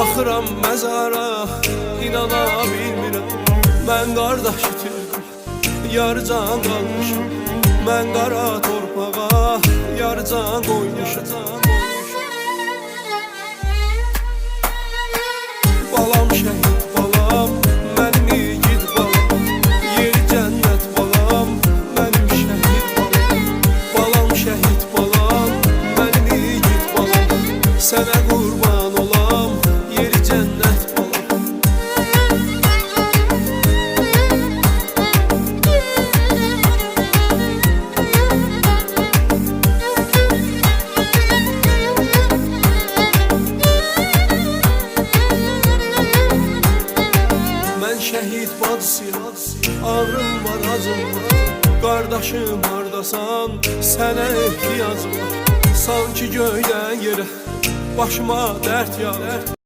Baxıram məzara, inana bilmirəm. Mən qardaş itirdim, yarıcan qalmışam. Mən qara torpağa, yarıcan qoymuşam. Balam şəhid balam, mənim igid balam. Yeri cənnət balam, mənim şəhid balam. Balam şəhid balam, mənim igid balam. Sənə qurban olam, yeri cənnət balam. Mən şəhid bacısıyam, ağrım var, acım var. Qardaşım hardasan, sənə ehtiyacım var. Sanki göydən yerə başıma dərd yağır.